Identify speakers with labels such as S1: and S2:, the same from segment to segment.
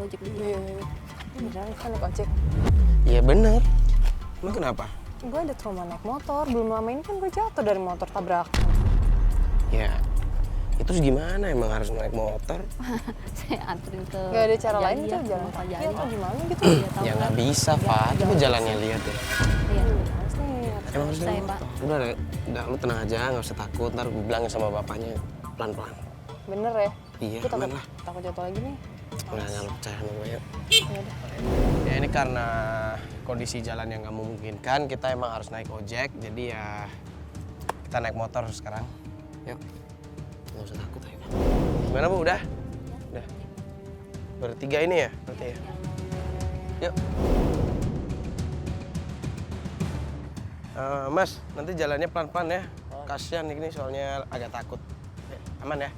S1: ojek dulu.
S2: Iya. Beneran kan naik ojek.
S3: Iya bener. Emang kenapa?
S2: Gue ada trauma naik motor. Belum lama ini kan gue jatuh dari motor tabrakan.
S3: Ya, itu gimana? Emang harus naik motor?
S1: Saya anterin ke
S2: Gak ada cara lain tuh jalan
S1: Pak
S2: kaki
S1: Jali.
S2: atau gimana gitu.
S3: Ya nggak bisa, Pak. Coba jalannya lihat ya.
S1: Iya.
S2: Harus nih.
S3: Emang harus
S1: Saya,
S3: naik
S1: Pak.
S3: motor. Udah, lu tenang aja, nggak usah takut. Ntar gue bilangin sama bapaknya pelan-pelan.
S2: Bener ya?
S3: Iya,
S2: Gue takut,
S3: aman lah.
S2: takut jatuh lagi nih.
S3: Nggak lu percaya sama gue ya.
S2: Ya udah.
S3: Ya ini karena kondisi jalan yang nggak memungkinkan, kita emang harus naik ojek. Jadi ya kita naik motor sekarang. Yuk, nggak usah takut ayo. Gimana Bu, udah? Udah. Bertiga ini ya? Berarti ya? Yuk. Mas, nanti jalannya pelan-pelan ya. Kasian ini soalnya agak takut. Aman ya?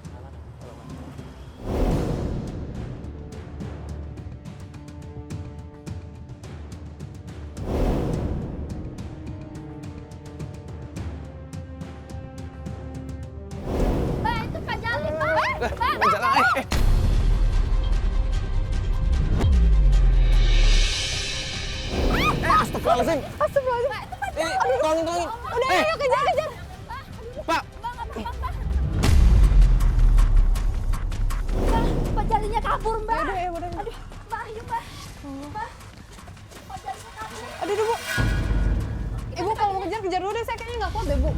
S1: Pak, itu Pak Jali, Pak.
S3: Jalan, Astagfirullahaladzim.
S2: Astagfirullahaladzim.
S3: Ini, tolongin.
S2: Udah, ayo kejar.
S3: Pak.
S1: Pak Jalinya kabur, Mbak.
S2: Ya udah.
S1: Aduh, Mbak, ayo, Mbak. Mbak. Pak Jalinya kabur.
S2: Aduh, Bu. Ibu kalau mau kejar dulu deh. Saya kayaknya nggak kuat deh, Bu.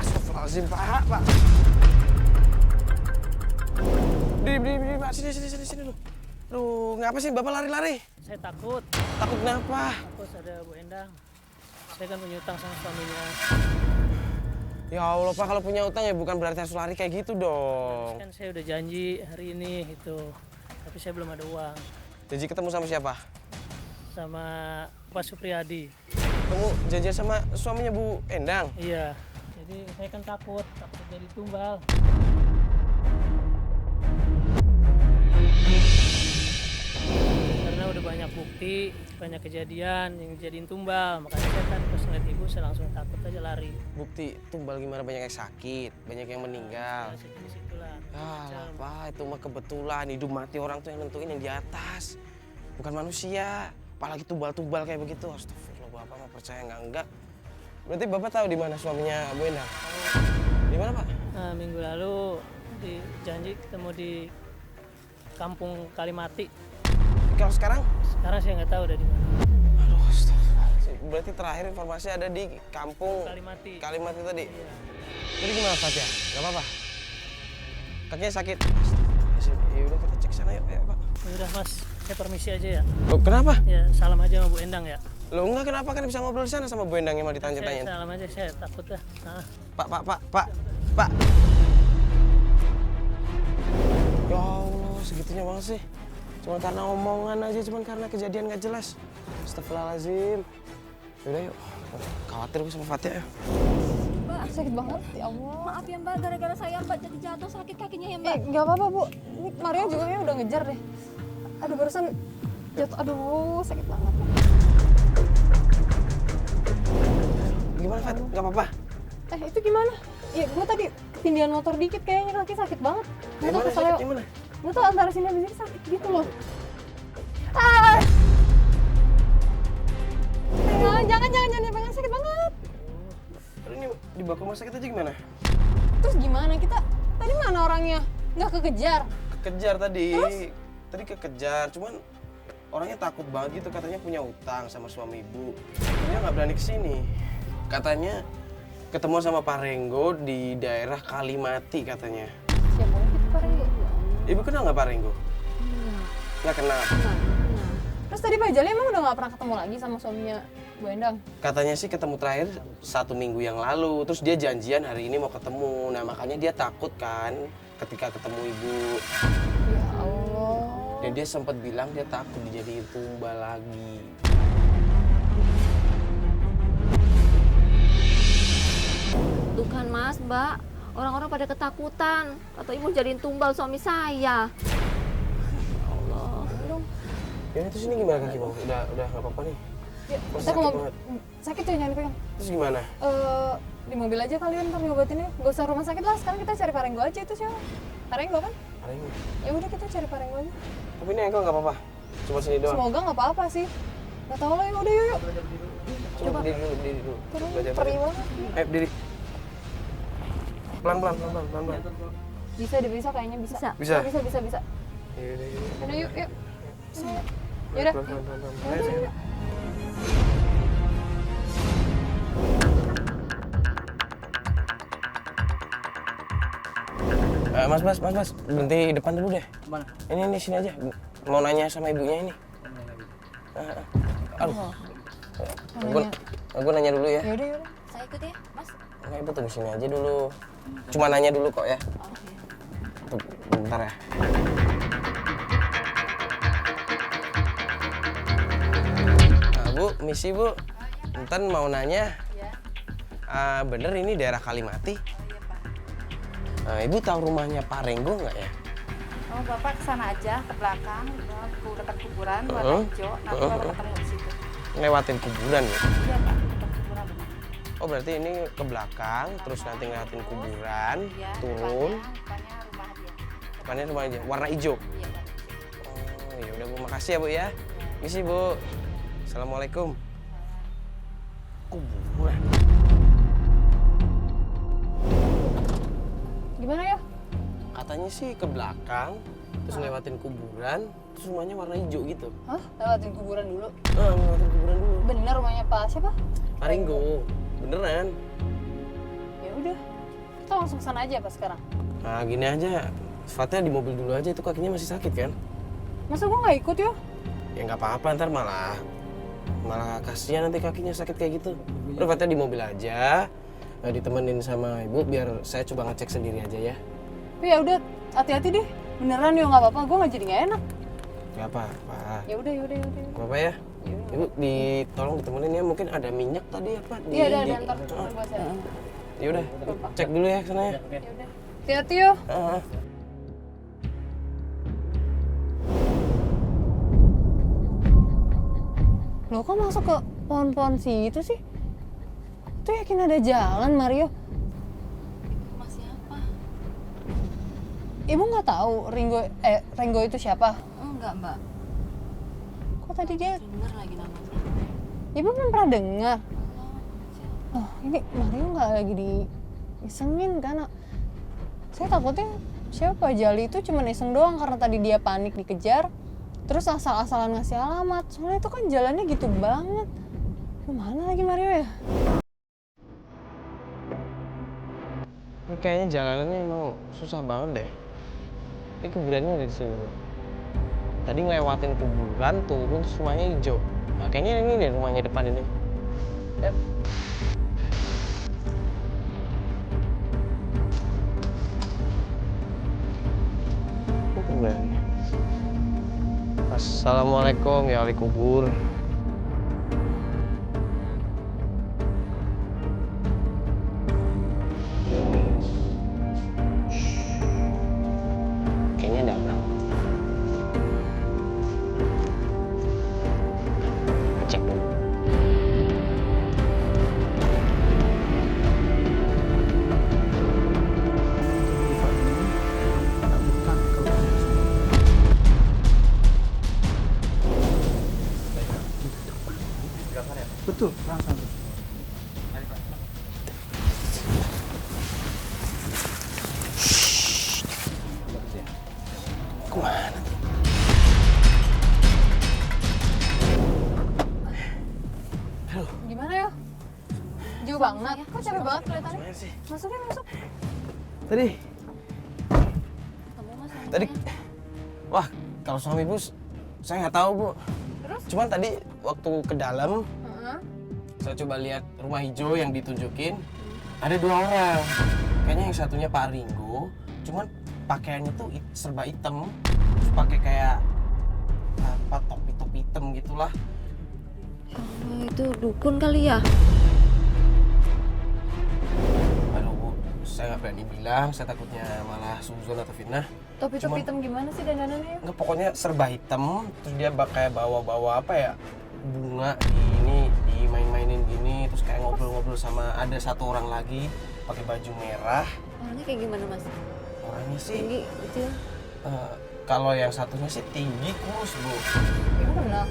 S3: Astagfirullahaladzim, Pak. Berdiri, Pak. Sini lu. Aduh, ngapa sih Bapak lari-lari?
S4: Saya takut
S3: Kenapa?
S4: ada Bu Endang. Saya kan punya utang sama suaminya.
S3: Ya Allah, Pak, kalau punya utang ya bukan berarti harus lari kayak gitu dong.
S4: Kan saya udah janji hari ini itu, tapi saya belum ada uang.
S3: Janji ketemu sama siapa?
S4: Sama Pak Supriyadi.
S3: Kamu janjian sama suaminya Bu Endang?
S4: Iya. Jadi saya kan takut jadi tumbal. Karena udah banyak bukti, banyak kejadian yang jadiin tumbal. Makanya saya kan pas ngeliat ibu saya langsung takut aja lari.
S3: Bukti tumbal gimana, banyak yang sakit, banyak yang meninggal.
S4: Ya, situlah.
S3: Ah, Pak, itu mah kebetulan hidup mati orang tuh yang nentuin yang di atas. Bukan manusia. Apalagi tumbal-tumbal kayak begitu. Astagfirullah, Bapak mah percaya enggak. Berarti Bapak tahu di mana suaminya Bu Endang? Di mana, Pak?
S4: Nah, minggu lalu janji ketemu di Kampung Kalimati.
S3: Kalau sekarang?
S4: Sekarang saya nggak tahu udah di mana.
S3: Aduh, astagfirullah. Berarti terakhir informasi ada di Kampung
S4: Kalimati.
S3: Kalimati tadi?
S4: Iya.
S3: Jadi gimana, Fatya? Gak apa-apa? Kakinya sakit? Astagfirullahaladzim. Ya udah kita cek sana yuk, Pak.
S4: Ya udah Mas, saya permisi aja ya.
S3: Loh, kenapa?
S4: Ya salam aja sama Bu Endang ya.
S3: Loh enggak, kenapa kan bisa ngobrol di sana sama Bu Endang yang mau
S4: Saya
S3: ditanya-tanyain?
S4: salam aja, saya takut dah. Nah,
S3: Pak. Ya Allah, segitunya banget sih. Cuman karena omongan aja, cuman karena kejadian gak jelas. Astagfirullahaladzim. Yaudah yuk, khawatir gue sama Fatya ya.
S1: Mbak,
S2: Sakit banget, ya Allah.
S1: maaf ya, Mbak. Gara-gara saya, Mbak, jadi jatuh sakit kakinya ya, Mbak.
S2: Nggak apa-apa, Bu. Ini Mario juga kayaknya udah ngejar deh. Aduh, barusan jatuh. Aduh, sakit banget.
S3: Gimana, Fat? Gak apa-apa?
S2: Itu gimana? Ya, gue tadi tindihan motor dikit kayaknya kaki sakit banget.
S3: Gimana sakit? Gimana?
S2: Gue tuh antara sini dan sini sakit gitu loh. Ah! Jangan dipegang, sakit banget.
S3: Lalu ini dibawa ke rumah sakit aja gimana?
S2: Terus gimana kita? Tadi mana orangnya? Nggak kekejar?
S3: Kekejar tadi.
S2: Terus?
S3: Tadi kekejar, cuman orangnya takut banget gitu, katanya punya utang sama suami ibu. Dia nggak berani kesini. Katanya ketemu sama Pak Renggo di daerah Kalimati katanya.
S2: Siapa lagi tuh Pak Renggo?
S3: Ibu kenal nggak Pak Renggo? Nggak kenal.
S2: Nah. Terus tadi Pak Jali emang udah nggak pernah ketemu lagi sama suaminya Bu Endang?
S3: Katanya sih ketemu terakhir 1 minggu yang lalu. Terus dia janjian hari ini mau ketemu. Nah makanya dia takut kan ketika ketemu ibu.
S2: Ya Allah.
S3: Dan dia sempat bilang dia takut dijadiin tumbal lagi.
S1: Tuh kan, Mas, Mbak. Orang-orang pada ketakutan. Atau ibu jadiin tumbal suami saya.
S3: Ya terus ini gimana kaki bang? Udah nggak apa-apa nih?
S2: Ya,
S3: Masih
S2: kita
S3: sakit
S2: mau
S3: banget.
S2: sakit coy, jangan dipegang.
S3: Terus gimana?
S2: Di mobil aja kalian ntar ngobatinnya. Gak usah rumah sakit lah, sekarang kita cari Pak Renggo aja itu siapa? Pak Renggo kan?
S3: Parengo.
S2: Ya udah kita cari Parengo aja.
S3: Tapi ini engkau nggak apa-apa. Cuma sini doang.
S2: Semoga nggak apa-apa sih. Nggak tahu lah, ya udah yuk.
S3: Coba berdiri dulu.
S2: Turun,
S3: Belajar
S2: perih
S3: belajar.
S2: banget.
S3: Ayo berdiri. Pelan-pelan.
S2: Bisa kayaknya bisa.
S3: Bisa?
S2: Oh, bisa.
S3: Yaudah.
S2: Udah yuk. Yaudah.
S3: Pelan-pelan. Ayo, sini. Mas, berhenti depan dulu deh.
S4: Mana?
S3: Ini sini aja. Mau nanya sama ibunya ini. Aduh. Gue nanya dulu ya.
S2: Yaudah.
S1: Saya ikut ya, Mas.
S3: Enggak, ibu tunggu sini aja dulu. Cuma nanya dulu kok ya.
S1: Oke.
S3: Bentar ya. Nah, Bu, misi Bu. Enten mau nanya. Bener ini daerah Kalimati? Ibu tahu rumahnya Pak Renggo nggak ya?
S5: Oh, Bapak kesana aja, ke belakang, dekat kuburan, warna hijau, nanti Bapak ketemu di situ.
S3: Lewatin kuburan ya?
S5: Iya, Pak, dekat kuburan benar.
S3: Oh, berarti ini ke belakang, terus nanti ngeliatin kuburan,
S5: Iya,
S3: turun,
S5: depannya rumah dia.
S3: depannya rumah aja, warna hijau.
S5: Iya, Pak.
S3: Oh, ya udah Bu, makasih ya Bu ya. Misi Bu. Assalamualaikum. Kuburan.
S2: Gimana ya?
S3: Katanya sih ke belakang, terus lewatin kuburan, terus rumahnya warna hijau gitu.
S2: Hah? Lewatin kuburan dulu.
S3: Lewatin kuburan dulu.
S2: Bener rumahnya Pak siapa?
S3: Pak Renggo, beneran.
S2: Ya udah. Kita langsung sana aja apa sekarang?
S3: Nah gini aja, Fatnya di mobil dulu aja, itu kakinya masih sakit kan?
S2: Masa gua nggak ikut ya?
S3: Ya nggak apa-apa, ntar malah kasihan nanti kakinya sakit kayak gitu. Udah Fatnya di mobil aja, ditemenin sama ibu biar saya coba ngecek sendiri aja ya.
S2: Tapi ya udah, hati-hati deh. Beneran ya nggak apa-apa, gua nggak jadi nggak enak.
S3: Nggak apa-apa.
S2: Ya udah.
S3: Nggak apa-apa ya. Ibu tolong ditemenin ya, mungkin ada minyak tadi apa?
S2: Iya ada ntar gua cari.
S3: Ya udah, cek dulu ya sana ya.
S2: Ya udah. Hati-hati yo. Loh kok masuk ke pohon-pohon situ sih? Itu yakin ada jalan, Mario.
S1: Mas siapa?
S2: Ibu nggak tahu Renggo itu siapa?
S1: Enggak, Mbak.
S2: Kok tadi dia?
S1: Dengar lagi namanya.
S2: Ibu belum pernah dengar. Oh, ini Mario nggak lagi diisengin kan? Saya takutnya siapa Jali itu cuma iseng doang karena tadi dia panik dikejar. Terus asal-asalan ngasih alamat. Soalnya itu kan jalannya gitu banget. Kemana lagi Mario ya?
S3: Kayaknya jalanannya emang susah banget deh. Ini kuburannya ada di sini. Tadi ngelewatin kuburan, turun terus rumahnya hijau. Nah, kayaknya ini deh rumahnya depan ini. Yep. Kuburannya. Assalamualaikum ya ahli kubur. Kayaknya ada orang. Cek dulu.
S6: Betul, langsung.
S3: Kemana?
S2: Gimana ya? Jauh banget. Kok capek banget kelihatannya?
S3: Gimana sih?
S2: Masuk ya, masuk.
S3: Tadi,
S1: Kamu Mas namanya?
S3: tadi, wah kalau suami ibu saya nggak tahu Bu.
S2: Terus?
S3: Cuman tadi waktu ke dalam
S2: Heeh.
S3: saya coba lihat rumah hijau yang ditunjukin, ada 2 orang. Kayaknya yang satunya Pak Renggo, cuman pakaiannya tuh serba hitam, terus pakai kayak apa topi hitam gitulah.
S1: Oh, itu dukun kali ya?
S3: Aduh Bu, saya nggak berani bilang, saya takutnya malah suzon atau fitnah.
S2: Topi-topi
S3: Cuman-
S2: hitam gimana sih dandanannya ya?
S3: Enggak, pokoknya serba hitam, terus dia kayak bawa-bawa apa ya, bunga ini dimain-mainin gini, terus kayak ngobrol-ngobrol sama ada 1 orang lagi pakai baju merah.
S1: Orangnya kayak gimana Mas?
S3: Orangnya sih
S1: Tinggi, kecil?
S3: Kalau yang satunya sih tinggi, kurus, Bu.
S2: Ibu kenal?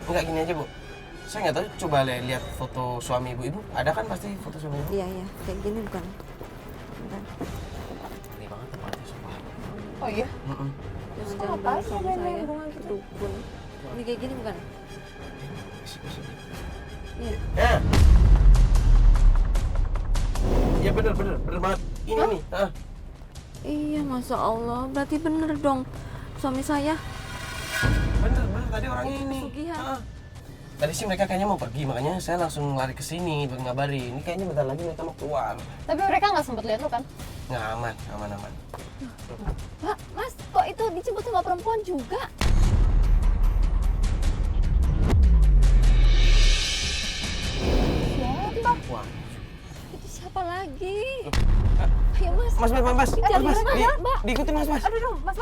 S3: Enggak, gini aja, Bu. Saya nggak tahu, coba lihat foto suami ibu. Ibu ada kan pasti foto suami ibu?
S1: Iya, kayak gini bukan? Bentar.
S3: Ini banget tempatnya, sumpah.
S2: Oh iya?
S1: Jangan bawa suami saya ke dukun. Ini kayak gini bukan?
S3: Kasih.
S1: Iya.
S3: Ya bener banget. Ini nih.
S1: Iya, Masya Allah. Berarti bener dong suami saya.
S3: Bener. Tadi orangnya ini.
S1: Pesugihan.
S3: Tadi sih mereka kayaknya mau pergi, makanya saya langsung lari ke sini buat ngabarin. Ini kayaknya bentar lagi mereka mau keluar.
S2: Tapi mereka nggak sempet lihat lu kan?
S3: Nggak, aman.
S1: Mbak, Mas, kok itu dijemput sama perempuan juga? Siapa?
S3: Wah.
S1: Itu siapa lagi? Ayo, Mas.
S3: Mas.
S1: Cari
S3: Mas,
S1: Mbak.
S3: diikutin Mas.
S2: Aduh dong, mas.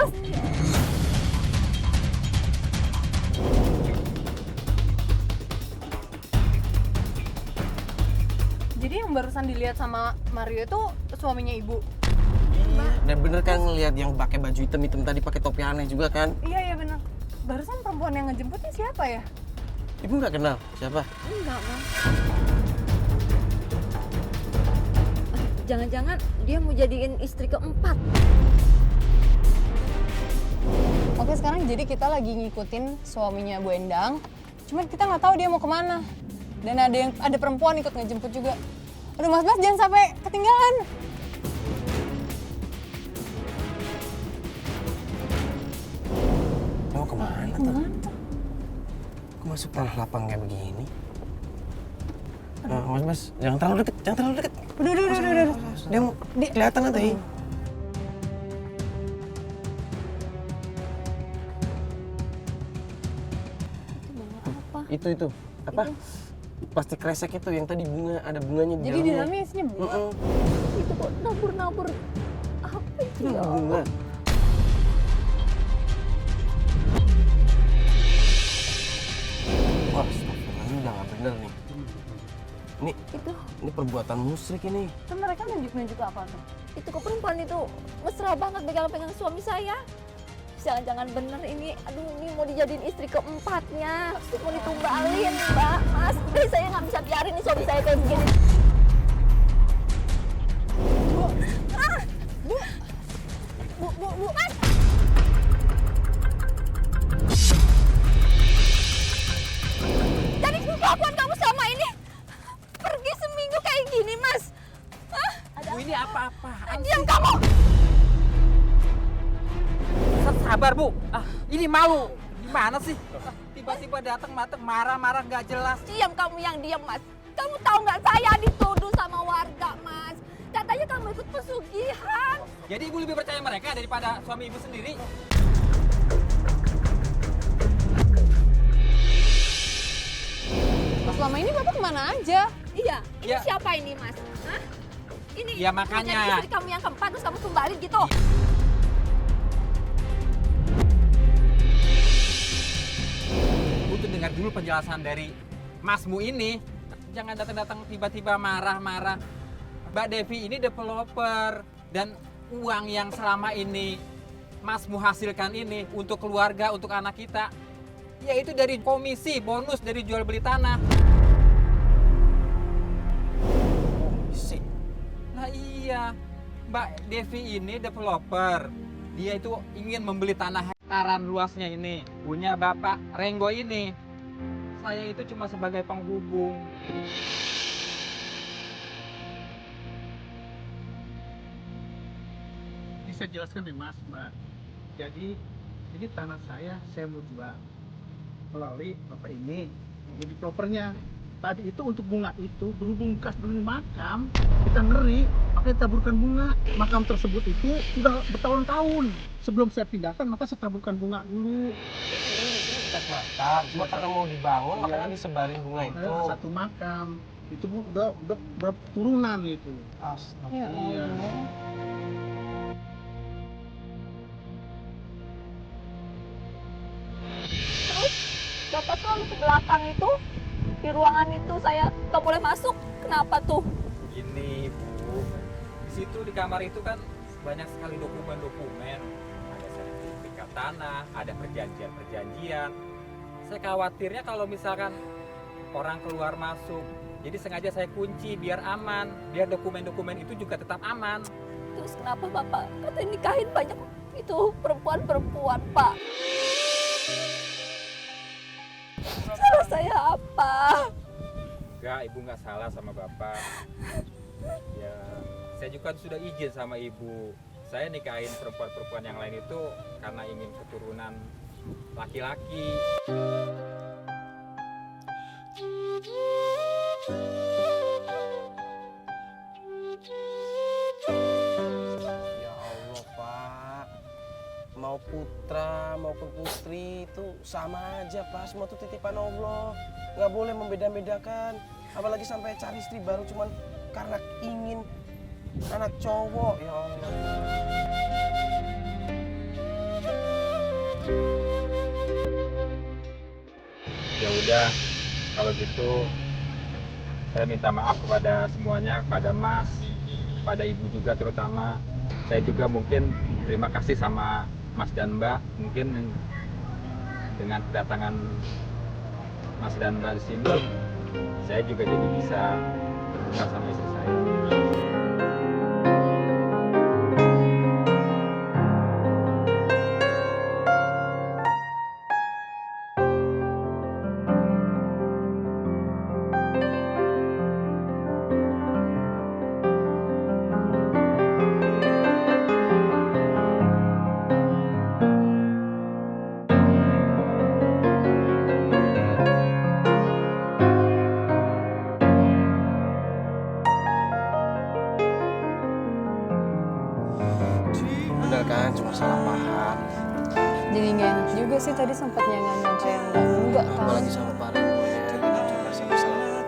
S2: Jadi yang barusan dilihat sama Mario itu suaminya ibu?
S3: Dan bener kan ngeliat yang pakai baju hitam tadi pakai topi aneh juga kan?
S2: Iya benar. Barusan perempuan yang ngejemputnya siapa ya?
S3: Ibu nggak kenal siapa?
S1: Enggak, Mas. Jangan-jangan dia mau jadiin istri keempat.
S2: Oke, sekarang jadi kita lagi ngikutin suaminya Bu Endang. Cuman kita nggak tahu dia mau kemana. Dan ada perempuan ikut ngejemput juga. Aduh mas jangan sampai ketinggalan.
S3: Mau kemana tuh? Kok masuk tanah lapang kayak begini? Mas, jangan terlalu deket.
S2: Udah.
S3: Dia mau kelihatan nanti. Itu apa? Plastik kresek itu yang tadi ada bunganya di
S2: Jadi di
S3: dalamnya.
S2: dalamnya isinya bunga.
S1: Itu kok nabur-nabur. Apa itu ya?
S3: Bunga. Wah, astagfirullah, ini udah nggak bener nih. Ini perbuatan musyrik ini.
S2: Kan mereka nunjuk apa tuh?
S1: Itu kok perempuan itu mesra banget pegang-pegang suami saya. Jangan-jangan bener ini, aduh ini mau dijadiin istri keempatnya. Mau ditumbalin, Mbak, Mas. Saya nggak bisa biarin nih suami saya kayak begini. Bu, Mas. Jadi kelakuan kamu selama ini pergi seminggu kayak gini, Mas. Hah?
S6: Bu, ini apa-apaan
S1: Diam
S6: sih?
S1: kamu.
S6: Sabar, Bu. Ini malu. Gimana sih? Tiba-tiba datang marah-marah nggak jelas.
S1: Diam kamu yang diam, Mas. Kamu tahu nggak saya dituduh sama warga, Mas. Katanya kamu ikut pesugihan.
S6: Jadi Ibu lebih percaya mereka daripada suami Ibu sendiri?
S2: Selama ini Bapak kemana aja?
S1: Iya, ini
S6: Ya.
S1: siapa ini, Mas? Hah? Ini
S6: Ya, makanya.
S1: mau jadi istri kamu yang keempat terus kamu tumbalin gitu.
S6: Butuh dengar dulu penjelasan dari Masmu ini. Jangan datang-datang tiba-tiba marah-marah. Mbak Devi ini developer dan uang yang selama ini Masmu hasilkan ini untuk keluarga, untuk anak kita, yaitu dari komisi, bonus dari jual beli tanah.
S3: Sih.
S6: Nah iya, Mbak Devi ini developer. Dia itu ingin membeli tanah hektaran luasnya ini, punya Bapak Renggo ini. Saya itu cuma sebagai penghubung.
S7: Ini saya jelaskan nih Mas, Mbak. Jadi ini tanah saya mau jual melalui bapak ini, jadi propernya. Tadi itu untuk bunga itu berhubung kas dulu makam, kita ngeri, makanya taburkan bunga. Makam tersebut itu sudah bertahun-tahun. Sebelum saya pindahkan, maka saya taburkan bunga dulu.
S3: Cuma karena mau dibangun, makanya disebarin bunga itu.
S7: Satu makam itu Bu, udah berturunan itu.
S2: Ya
S7: Iya.
S1: Bapak selalu ke belakang itu, di ruangan itu saya nggak boleh masuk. Kenapa tuh?
S6: Ini Bu, di situ di kamar itu kan banyak sekali dokumen-dokumen. Ada tanah, ada perjanjian-perjanjian. Saya khawatirnya kalau misalkan orang keluar masuk, jadi sengaja saya kunci biar aman, biar dokumen-dokumen itu juga tetap aman.
S1: Terus kenapa Bapak katanya nikahin banyak itu perempuan-perempuan, Pak? Salah saya apa?
S6: Enggak, Ibu nggak salah sama Bapak. Ya, saya juga sudah izin sama Ibu. Saya nikahin perempuan-perempuan yang lain itu karena ingin keturunan laki-laki.
S3: Ya Allah, Pak. Mau putra maupun putri itu sama aja, Pak. Semua itu titipan Allah. Nggak boleh membeda-bedakan. Apalagi sampai cari istri baru cuman karena ingin anak cowok. Ya Allah.
S6: Ya udah, kalau gitu saya minta maaf kepada semuanya, kepada Mas, kepada Ibu juga terutama. Saya juga mungkin terima kasih sama Mas dan Mbak. Mungkin dengan kedatangan Mas dan Mbak di sini, saya juga jadi bisa dekat sama istri saya.
S3: Bener kan, cuma salah paham.
S2: Jadi nggak enak juga sih tadi sempat nyangka yang enggak kan.
S3: Apalagi sama Pak Remonya, cuma merasa bersalah.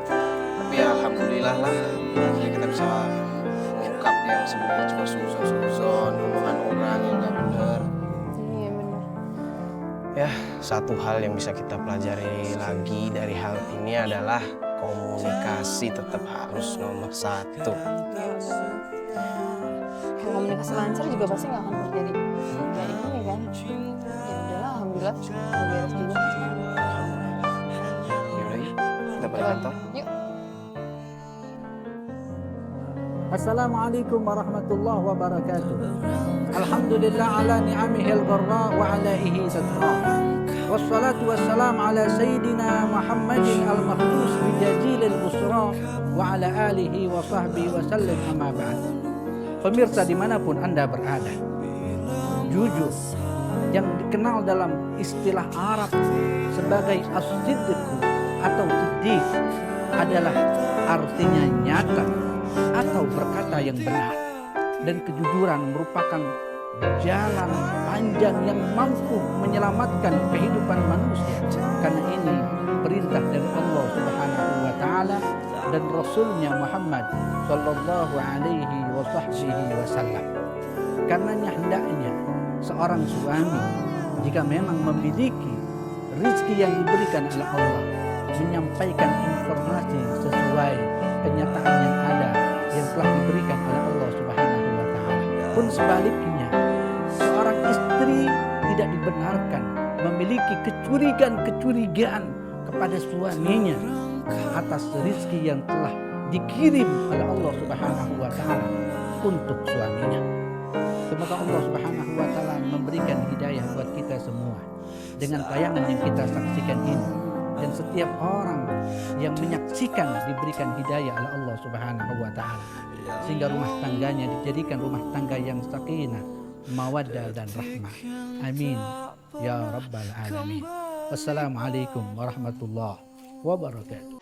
S3: Tapi ya alhamdulillah lah, akhirnya kita bisa mengungkap yang sebenarnya cuma suzon, omongan orang yang nggak benar.
S2: Iya benar.
S3: Ya, satu hal yang bisa kita pelajari lagi dari hal ini adalah komunikasi tetap harus nomor satu.
S2: Kalau komunikasi lancar juga pasti nggak akan terjadi kayak ini kan. Ya udahlah, alhamdulillah udah beres juga.
S3: Yaudah ya, kita balik kantor.
S2: Yuk.
S7: Assalamualaikum warahmatullahi wabarakatuh. Alhamdulillah ala ni'amihil gharra wa alaihi sadra. Wassalatu wassalamu ala sayyidina Muhammadin al-makhdus bijazilil busra wa ala alihi wa sahbihi wa sallim amma ba'd. Pemirsa dimanapun Anda berada, jujur yang dikenal dalam istilah Arab sebagai as-sidq atau siddiq adalah artinya nyata atau berkata yang benar, dan kejujuran merupakan jalan panjang yang mampu menyelamatkan kehidupan manusia. Karena ini perintah dari Allah Subhanahu wa taala dan Rasulnya Muhammad sallallahu alaihi wasallam. Karenanya hendaknya seorang suami jika memang memiliki rezeki yang diberikan oleh Allah, menyampaikan informasi sesuai kenyataan yang ada yang telah diberikan oleh Allah Subhanahu wa taala. Pun sebaliknya, seorang istri tidak dibenarkan memiliki kecurigaan kepada suaminya atas rezeki yang telah dikirim oleh Allah Subhanahu wa taala untuk suaminya. Semoga Allah Subhanahu wa taala memberikan hidayah buat kita semua dengan tayangan yang kita saksikan ini, dan setiap orang yang menyaksikan diberikan hidayah oleh Allah Subhanahu wa taala sehingga rumah tangganya dijadikan rumah tangga yang sakinah, mawaddah dan rahmah. Amin ya rabbal alamin. Wassalamualaikum warahmatullahi wabarakatuh.